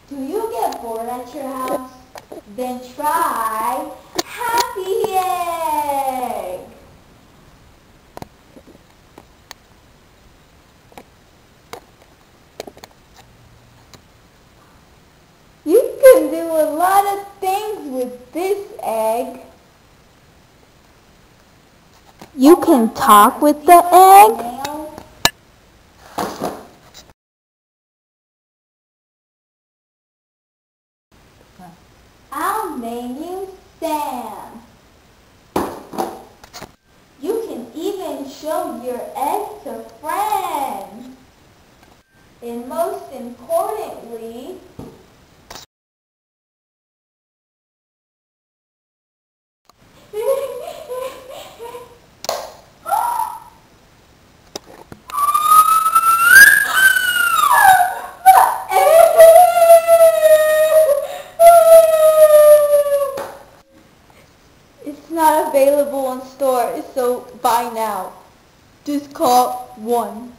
Do you get bored at your house? Then try Happy Egg! You can do a lot of things with this egg. You can talk with the egg. I'll name you Sam. You can even show your egg to friends. And most importantly, it's not available in stores, so buy now. Just call 1.